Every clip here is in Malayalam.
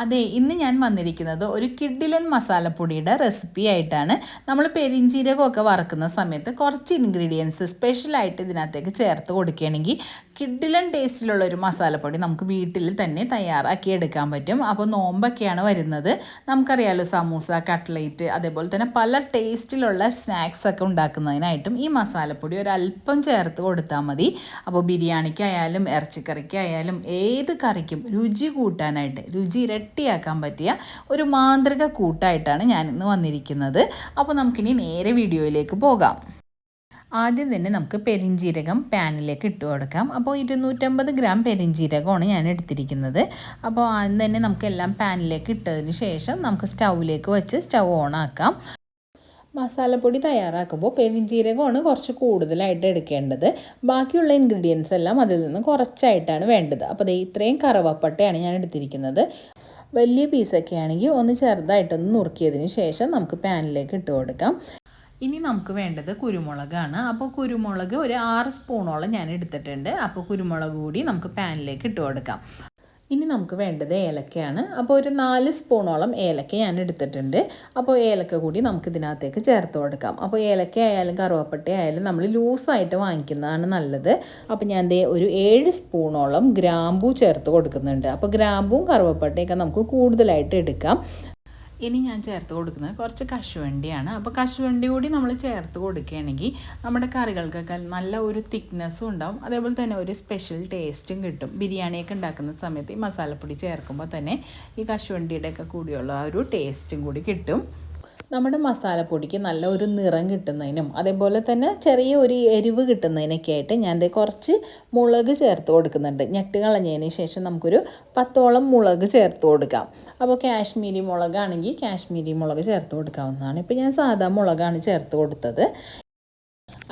അതെ, ഇന്ന് ഞാൻ വന്നിരിക്കുന്നത് ഒരു കിഡിലൻ മസാലപ്പൊടിയുടെ റെസിപ്പി ആയിട്ടാണ്. നമ്മൾ പെരിഞ്ജീരകമൊക്കെ വറക്കുന്ന സമയത്ത് കുറച്ച് ഇൻഗ്രീഡിയൻസ് സ്പെഷ്യലായിട്ട് ഇതിനകത്തേക്ക് ചേർത്ത് കൊടുക്കുകയാണെങ്കിൽ കിഡിലൻ ടേസ്റ്റിലുള്ള ഒരു മസാലപ്പൊടി നമുക്ക് വീട്ടിൽ തന്നെ തയ്യാറാക്കി എടുക്കാൻ പറ്റും. അപ്പോൾ നോമ്പൊക്കെയാണ് വരുന്നത്. നമുക്കറിയാമല്ലോ, സമൂസ, കട്ട്ലേറ്റ്, അതേപോലെ തന്നെ പല ടേസ്റ്റിലുള്ള സ്നാക്സൊക്കെ ഉണ്ടാക്കുന്നതിനായിട്ടും ഈ മസാലപ്പൊടി ഒരല്പം ചേർത്ത് കൊടുത്താൽ മതി. അപ്പോൾ ബിരിയാണിക്കായാലും ഇറച്ചിക്കറിക്കായാലും ഏത് കറിക്കും രുചി കൂട്ടാനായിട്ട്, രുചി ഇരട്ടിയാക്കാൻ പറ്റിയ ഒരു മാന്ത്രിക കൂട്ടായിട്ടാണ് ഞാനിന്ന് വന്നിരിക്കുന്നത്. അപ്പോൾ നമുക്കിനി നേരെ വീഡിയോയിലേക്ക് പോകാം. ആദ്യം തന്നെ നമുക്ക് പെരിഞ്ജീരകം പാനിലേക്ക് ഇട്ട് കൊടുക്കാം. അപ്പോൾ 250 ഗ്രാം പെരിഞ്ജീരകമാണ് ഞാൻ എടുത്തിരിക്കുന്നത്. അപ്പോൾ ആദ്യം തന്നെ നമുക്കെല്ലാം പാനിലേക്ക് ഇട്ടതിന് ശേഷം നമുക്ക് സ്റ്റൗവിലേക്ക് വെച്ച് സ്റ്റൗ ഓൺ ആക്കാം. മസാലപ്പൊടി തയ്യാറാക്കുമ്പോൾ പെരിഞ്ജീരകമാണ് കുറച്ച് കൂടുതലായിട്ട് എടുക്കേണ്ടത്. ബാക്കിയുള്ള ഇൻഗ്രീഡിയൻസ് എല്ലാം അതിൽ നിന്ന് കുറച്ചായിട്ടാണ് വേണ്ടത്. അപ്പോൾ ഇത്രയും കറുവപ്പട്ടയാണ് ഞാൻ എടുത്തിരിക്കുന്നത്. വലിയ പീസൊക്കെ ആണെങ്കിൽ ഒന്ന് ചെറുതായിട്ടൊന്ന് നുറുക്കിയതിന് ശേഷം നമുക്ക് പാനിലേക്ക് ഇട്ട് കൊടുക്കാം. ഇനി നമുക്ക് വേണ്ടത് കുരുമുളകാണ്. അപ്പോൾ കുരുമുളക് ഒരു 6 സ്പൂണോളം ഞാൻ എടുത്തിട്ടുണ്ട്. അപ്പോൾ കുരുമുളക് കൂടി നമുക്ക് പാനിലേക്ക് ഇട്ട് കൊടുക്കാം. ഇനി നമുക്ക് വേണ്ടത് ഏലക്കയാണ്. അപ്പോൾ ഒരു 4 സ്പൂണോളം ഏലക്ക ഞാൻ എടുത്തിട്ടുണ്ട്. അപ്പോൾ ഏലക്ക കൂടി നമുക്ക് ഇതിനകത്തേക്ക് ചേർത്ത് കൊടുക്കാം. അപ്പോൾ ഏലക്ക ആയാലും കറുവപ്പട്ട ആയാലും നമ്മൾ ലൂസായിട്ട് വാങ്ങിക്കുന്നതാണ് നല്ലത്. അപ്പോൾ ഞാൻ ഒരു 7 സ്പൂണോളം ഗ്രാമ്പൂ ചേർത്ത് കൊടുക്കുന്നുണ്ട്. അപ്പോൾ ഗ്രാമ്പൂവും കറുവപ്പട്ടയൊക്കെ നമുക്ക് കൂടുതലായിട്ട് എടുക്കാം. ഇനി ഞാൻ ചേർത്ത് കൊടുക്കുന്നത് കുറച്ച് കശുവണ്ടിയാണ്. അപ്പോൾ കശുവണ്ടി കൂടി നമ്മൾ ചേർത്ത് കൊടുക്കുകയാണെങ്കിൽ നമ്മുടെ കറികൾക്കൊക്കെ നല്ല ഒരു തിക്നെസ്സും ഉണ്ടാവും, അതേപോലെ തന്നെ ഒരു സ്പെഷ്യൽ ടേസ്റ്റും കിട്ടും. ബിരിയാണിയൊക്കെ ഉണ്ടാക്കുന്ന സമയത്ത് ഈ മസാലപ്പൊടി ചേർക്കുമ്പോൾ തന്നെ ഈ കശുവണ്ടിയുടെയൊക്കെ കൂടിയുള്ള ആ ഒരു ടേസ്റ്റും കൂടി കിട്ടും. നമ്മുടെ മസാലപ്പൊടിക്ക് നല്ല ഒരു നിറം കിട്ടുന്നതിനും അതേപോലെ തന്നെ ചെറിയ ഒരു എരിവ് കിട്ടുന്നതിനൊക്കെ ആയിട്ട് ഞാൻ കുറച്ച് മുളക് ചേർത്ത് കൊടുക്കുന്നുണ്ട്. ഞെട്ട് കളഞ്ഞതിന് ശേഷം നമുക്കൊരു 10ഓളം മുളക് ചേർത്ത് കൊടുക്കാം. അപ്പോൾ കാശ്മീരി മുളകാണെങ്കിൽ കാശ്മീരി മുളക് ചേർത്ത് കൊടുക്കാവുന്നതാണ്. ഇപ്പോൾ ഞാൻ സാധാ മുളകാണ് ചേർത്ത് കൊടുത്തത്.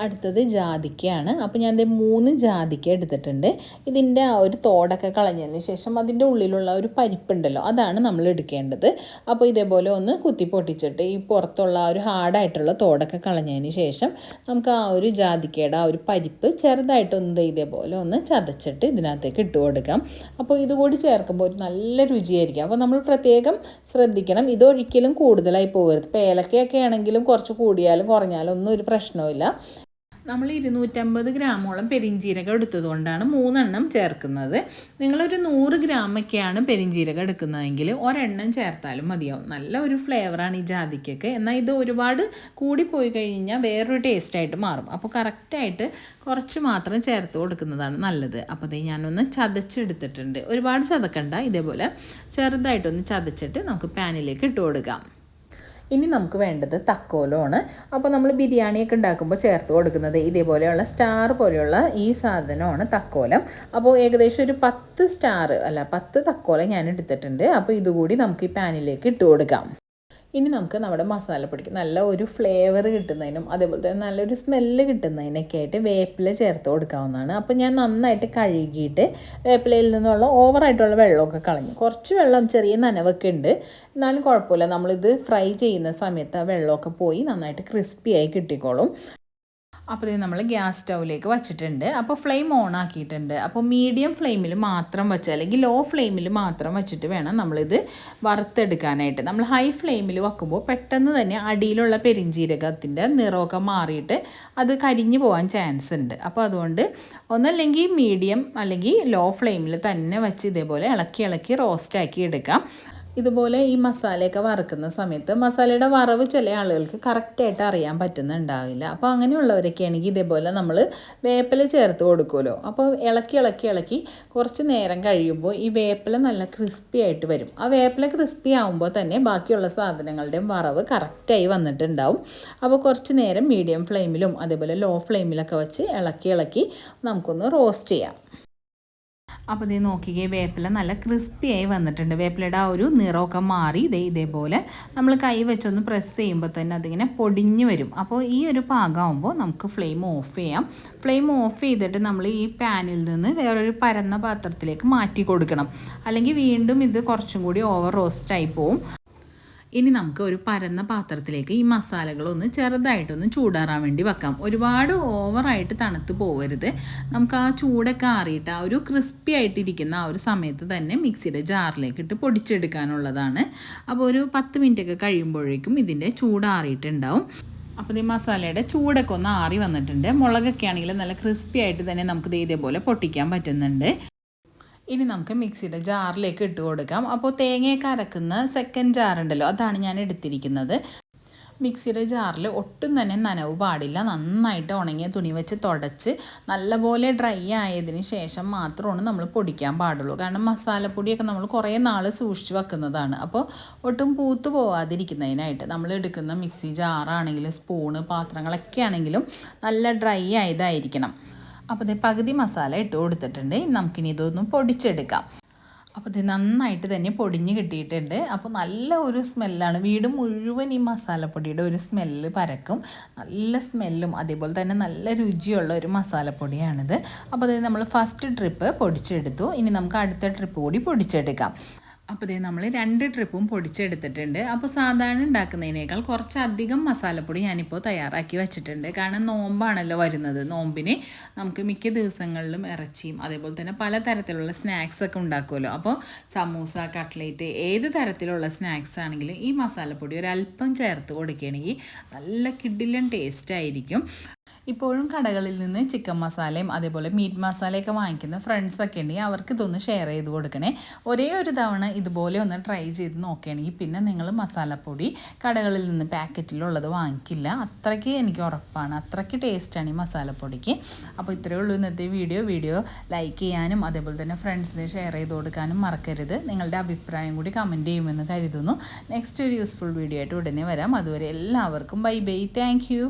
അടുത്തത് ജാതിക്കയാണ്. അപ്പോൾ ഞാൻ 3 ജാതിക്ക എടുത്തിട്ടുണ്ട്. ഇതിൻ്റെ ആ ഒരു തോടൊക്കെ കളഞ്ഞതിന് ശേഷം അതിൻ്റെ ഉള്ളിലുള്ള ഒരു പരിപ്പുണ്ടല്ലോ, അതാണ് നമ്മൾ എടുക്കേണ്ടത്. അപ്പോൾ ഇതേപോലെ ഒന്ന് കുത്തി പൊട്ടിച്ചിട്ട് ഈ പുറത്തുള്ള ആ ഒരു ഹാർഡായിട്ടുള്ള തോടൊക്കെ കളഞ്ഞതിന് ശേഷം നമുക്ക് ആ ഒരു ജാതിക്കയുടെ ആ ഒരു പരിപ്പ് ചെറുതായിട്ടൊന്ന് ഇതേപോലെ ഒന്ന് ചതച്ചിട്ട് ഇതിനകത്തേക്ക് ഇട്ട് കൊടുക്കാം. അപ്പോൾ ഇതുകൂടി ചേർക്കുമ്പോൾ ഒരു നല്ല രുചിയായിരിക്കും. അപ്പോൾ നമ്മൾ പ്രത്യേകം ശ്രദ്ധിക്കണം, ഇതൊരിക്കലും കൂടുതലായി പോകരുത്. ഇപ്പോൾ ഏലക്കയൊക്കെ ആണെങ്കിലും കുറച്ച് കൂടിയാലും കുറഞ്ഞാലും ഒന്നും ഒരു പ്രശ്നവുമില്ല. നമ്മൾ 250 ഗ്രാമോളം പെരിഞ്ജീരകം എടുത്തതുകൊണ്ടാണ് 3 എണ്ണം ചേർക്കുന്നത്. നിങ്ങളൊരു 100 ഗ്രാമൊക്കെയാണ് പെരിഞ്ജീരകം എടുക്കുന്നതെങ്കിൽ ഒരെണ്ണം ചേർത്താലും മതിയാവും. നല്ല ഒരു ഫ്ലേവറാണ് ഈ ജാതിക്കൊക്കെ. എന്നാൽ ഇത് ഒരുപാട് കൂടിപ്പോയി കഴിഞ്ഞാൽ വേറൊരു ടേസ്റ്റായിട്ട് മാറും. അപ്പോൾ കറക്റ്റായിട്ട് കുറച്ച് മാത്രം ചേർത്ത് കൊടുക്കുന്നതാണ് നല്ലത്. അപ്പോൾ ഞാനൊന്ന് ചതച്ചെടുത്തിട്ടുണ്ട്. ഒരുപാട് ചതക്കണ്ട, ഇതേപോലെ ചെറുതായിട്ടൊന്ന് ചതച്ചിട്ട് നമുക്ക് പാനിലേക്ക് ഇട്ട് കൊടുക്കാം. ഇനി നമുക്ക് വേണ്ടത് തക്കോലമാണ്. അപ്പോൾ നമ്മൾ ബിരിയാണിയൊക്കെ ഉണ്ടാക്കുമ്പോൾ ചേർത്ത് കൊടുക്കുന്നത് ഇതേപോലെയുള്ള സ്റ്റാർ പോലെയുള്ള ഈ സാധനമാണ് തക്കോലം. അപ്പോൾ ഏകദേശം ഒരു 10 തക്കോലം ഞാൻ എടുത്തിട്ടുണ്ട്. അപ്പോൾ ഇതുകൂടി നമുക്ക് ഈ പാനിലേക്ക് ഇട്ട് കൊടുക്കാം. ഇനി നമുക്ക് നമ്മുടെ മസാലപ്പൊടിക്ക് നല്ല ഒരു ഫ്ലേവർ കിട്ടുന്നതിനും അതേപോലെ തന്നെ നല്ലൊരു സ്മെല്ല് കിട്ടുന്നതിനൊക്കെ ആയിട്ട് വേപ്പില ചേർത്ത് കൊടുക്കാവുന്നതാണ്. അപ്പോൾ ഞാൻ നന്നായിട്ട് കഴുകിയിട്ട് വേപ്പിലയിൽ നിന്നുള്ള ഓവറായിട്ടുള്ള വെള്ളമൊക്കെ കളഞ്ഞു. കുറച്ച് വെള്ളം ചെറിയ നനവൊക്കെ ഉണ്ട്, എന്നാലും കുഴപ്പമില്ല. നമ്മളിത് ഫ്രൈ ചെയ്യുന്ന സമയത്ത് ആ വെള്ളമൊക്കെ പോയി നന്നായിട്ട് ക്രിസ്പിയായി കിട്ടിക്കോളും. അപ്പോൾ നമ്മൾ ഗ്യാസ് സ്റ്റൗവിലേക്ക് വച്ചിട്ടുണ്ട്. അപ്പോൾ ഫ്ലെയിം ഓൺ ആക്കിയിട്ടുണ്ട്. അപ്പോൾ മീഡിയം ഫ്ലെയിമിൽ മാത്രം വെച്ച്, അല്ലെങ്കിൽ ലോ ഫ്ലെയിമിൽ മാത്രം വെച്ചിട്ട് വേണം നമ്മളിത് വറുത്തെടുക്കാനായിട്ട്. നമ്മൾ ഹൈ ഫ്ലെയിമിൽ വെക്കുമ്പോൾ പെട്ടെന്ന് തന്നെ അടിയിലുള്ള പെരിഞ്ജീരകത്തിൻ്റെ നിറമൊക്കെ മാറിയിട്ട് അത് കരിഞ്ഞു പോകാൻ ചാൻസ് ഉണ്ട്. അപ്പോൾ അതുകൊണ്ട് ഒന്നല്ലെങ്കിൽ മീഡിയം അല്ലെങ്കിൽ ലോ ഫ്ലെയിമിൽ തന്നെ വെച്ച് ഇതേപോലെ ഇളക്കി റോസ്റ്റാക്കി എടുക്കാം. ഇതുപോലെ ഈ മസാലയൊക്കെ വറുക്കുന്ന സമയത്ത് മസാലയുടെ വറവ് ചില ആളുകൾക്ക് കറക്റ്റായിട്ട് അറിയാൻ പറ്റുന്നുണ്ടാവില്ല. അപ്പോൾ അങ്ങനെയുള്ളവരൊക്കെ ആണെങ്കിൽ ഇതേപോലെ നമ്മൾ വേപ്പില ചേർത്ത് കൊടുക്കുമല്ലോ. അപ്പോൾ ഇളക്കി കുറച്ച് നേരം കഴിയുമ്പോൾ ഈ വേപ്പില നല്ല ക്രിസ്പി ആയിട്ട് വരും. ആ വേപ്പില ക്രിസ്പി ആകുമ്പോൾ തന്നെ ബാക്കിയുള്ള സാധനങ്ങളുടെയും വറവ് കറക്റ്റായി വന്നിട്ടുണ്ടാവും. അപ്പോൾ കുറച്ച് നേരം മീഡിയം ഫ്ലെയിമിലും അതേപോലെ ലോ ഫ്ലെയിമിലൊക്കെ വെച്ച് ഇളക്കി നമുക്കൊന്ന് റോസ്റ്റ് ചെയ്യാം. അപ്പോൾ നോക്കിക്കേ, വേപ്പില നല്ല ക്രിസ്പിയായി വന്നിട്ടുണ്ട്. വേപ്പിലയുടെ ആ ഒരു നിറമൊക്കെ മാറി ഇതേപോലെ നമ്മൾ കൈ വെച്ചൊന്ന് പ്രസ് ചെയ്യുമ്പോൾ തന്നെ അതിങ്ങനെ പൊടിഞ്ഞ് വരും. അപ്പോൾ ഈ ഒരു പാകമാകുമ്പോൾ നമുക്ക് ഫ്ലെയിം ഓഫ് ചെയ്യാം. ഫ്ലെയിം ഓഫ് ചെയ്തിട്ട് നമ്മൾ ഈ പാനിൽ നിന്ന് വേറൊരു പരന്ന പാത്രത്തിലേക്ക് മാറ്റി കൊടുക്കണം. അല്ലെങ്കിൽ വീണ്ടും ഇത് കുറച്ചും കൂടി ഓവർ റോസ്റ്റായി പോവും. ഇനി നമുക്ക് ഒരു പരന്ന പാത്രത്തിലേക്ക് ഈ മസാലകളൊന്ന് ചെറുതായിട്ടൊന്ന് ചൂടാറാൻ വേണ്ടി വെക്കാം. ഒരുപാട് ഓവറായിട്ട് തണുത്ത് പോകരുത്. നമുക്ക് ആ ചൂടൊക്കെ ആറിയിട്ട് ആ ഒരു ക്രിസ്പി ആയിട്ടിരിക്കുന്ന ആ ഒരു സമയത്ത് തന്നെ മിക്സിയുടെ ജാറിലേക്ക് ഇട്ട് പൊടിച്ചെടുക്കാനുള്ളതാണ്. അപ്പോൾ ഒരു 10 മിനിറ്റൊക്കെ കഴിയുമ്പോഴേക്കും ഇതിൻ്റെ ചൂടാറിയിട്ടുണ്ടാവും. അപ്പോൾ ഈ മസാലയുടെ ചൂടൊക്കെ ഒന്ന് ആറി വന്നിട്ടുണ്ട്. മുളകൊക്കെ ആണെങ്കിൽ നല്ല ക്രിസ്പി ആയിട്ട് തന്നെ നമുക്ക് ഇതേപോലെ പൊട്ടിക്കാൻ പറ്റുന്നുണ്ട്. ഇനി നമുക്ക് മിക്സിയുടെ ജാറിലേക്ക് ഇട്ട് കൊടുക്കാം. അപ്പോൾ തേങ്ങയൊക്കെ അരക്കുന്ന സെക്കൻഡ് ജാറുണ്ടല്ലോ, അതാണ് ഞാൻ എടുത്തിരിക്കുന്നത്. മിക്സിയുടെ ജാറിൽ ഒട്ടും തന്നെ നനവ് പാടില്ല. നന്നായിട്ട് ഉണങ്ങിയ തുണി വെച്ച് തുടച്ച് നല്ലപോലെ ഡ്രൈ ആയതിന് ശേഷം മാത്രമാണ് നമ്മൾ പൊടിക്കാൻ പാടുള്ളൂ. കാരണം മസാലപ്പൊടിയൊക്കെ നമ്മൾ കുറേ നാൾ സൂക്ഷിച്ച് വെക്കുന്നതാണ്. അപ്പോൾ ഒട്ടും പൂത്ത് പോവാതിരിക്കുന്നതിനായിട്ട് നമ്മൾ എടുക്കുന്ന മിക്സി ജാറാണെങ്കിലും സ്പൂണ് പാത്രങ്ങളൊക്കെ ആണെങ്കിലും നല്ല ഡ്രൈ ആയതായിരിക്കണം. അപ്പോൾ ഇത് പകുതി മസാല ഇട്ട് കൊടുത്തിട്ടുണ്ട്. നമുക്കിനി ഇതൊന്നും പൊടിച്ചെടുക്കാം. അപ്പോൾ ഇത് നന്നായിട്ട് തന്നെ പൊടിഞ്ഞ് കിട്ടിയിട്ടുണ്ട്. അപ്പോൾ നല്ല ഒരു സ്മെല്ലാണ്. വീട് മുഴുവൻ ഈ മസാലപ്പൊടിയുടെ ഒരു സ്മെല്ല് പരക്കും. നല്ല സ്മെല്ലും അതേപോലെ തന്നെ നല്ല രുചിയുള്ള ഒരു മസാലപ്പൊടിയാണിത്. അപ്പോൾ അത് നമ്മൾ ഫസ്റ്റ് ട്രിപ്പ് പൊടിച്ചെടുത്തു. ഇനി നമുക്ക് അടുത്ത ട്രിപ്പ് കൂടി പൊടിച്ചെടുക്കാം. അപ്പോൾ ഇതേ നമ്മൾ 2 ട്രിപ്പും പൊടിച്ചെടുത്തിട്ടുണ്ട്. അപ്പോൾ സാധാരണ ഉണ്ടാക്കുന്നതിനേക്കാൾ കുറച്ചധികം മസാലപ്പൊടി ഞാനിപ്പോൾ തയ്യാറാക്കി വെച്ചിട്ടുണ്ട്. കാരണം നോമ്പാണല്ലോ വരുന്നത്. നോമ്പിന് നമുക്ക് മിക്ക ദിവസങ്ങളിലും ഇറച്ചിയും അതേപോലെ തന്നെ പലതരത്തിലുള്ള സ്നാക്സൊക്കെ ഉണ്ടാക്കുമല്ലോ. അപ്പോൾ സമൂസ, കട്ട്ലേറ്റ്, ഏത് തരത്തിലുള്ള സ്നാക്സ് ആണെങ്കിലും ഈ മസാലപ്പൊടി ഒരല്പം ചേർത്ത് കൊടുക്കുകയാണെങ്കിൽ നല്ല കിടിലൻ ടേസ്റ്റ് ആയിരിക്കും. ഇപ്പോഴും കടകളിൽ നിന്ന് ചിക്കൻ മസാലയും അതേപോലെ മീറ്റ് മസാലയൊക്കെ വാങ്ങിക്കുന്ന ഫ്രണ്ട്സൊക്കെ ഉണ്ടെങ്കിൽ അവർക്ക് ഇതൊന്ന് ഷെയർ ചെയ്ത് കൊടുക്കണേ. ഒരേ ഒരു തവണ ഇതുപോലെ ഒന്ന് ട്രൈ ചെയ്ത് നോക്കുകയാണെങ്കിൽ പിന്നെ നിങ്ങൾ മസാലപ്പൊടി കടകളിൽ നിന്ന് പാക്കറ്റിലുള്ളത് വാങ്ങിക്കില്ല. അത്രയ്ക്ക് എനിക്ക് ഉറപ്പാണ്. അത്രയ്ക്ക് ടേസ്റ്റാണ് ഈ മസാലപ്പൊടിക്ക്. അപ്പോൾ ഇത്രയേ ഉള്ളൂ ഇന്നത്തെ വീഡിയോ ലൈക്ക് ചെയ്യാനും അതേപോലെ തന്നെ ഫ്രണ്ട്സിന് ഷെയർ ചെയ്ത് കൊടുക്കാനും മറക്കരുത്. നിങ്ങളുടെ അഭിപ്രായം കൂടി കമൻറ്റ് ചെയ്യുമെന്ന് കരുതുന്നു. നെക്സ്റ്റ് ഒരു യൂസ്ഫുൾ വീഡിയോ ആയിട്ട് ഉടനെ വരാം. അതുവരെ എല്ലാവർക്കും ബൈ ബൈ. Thank you.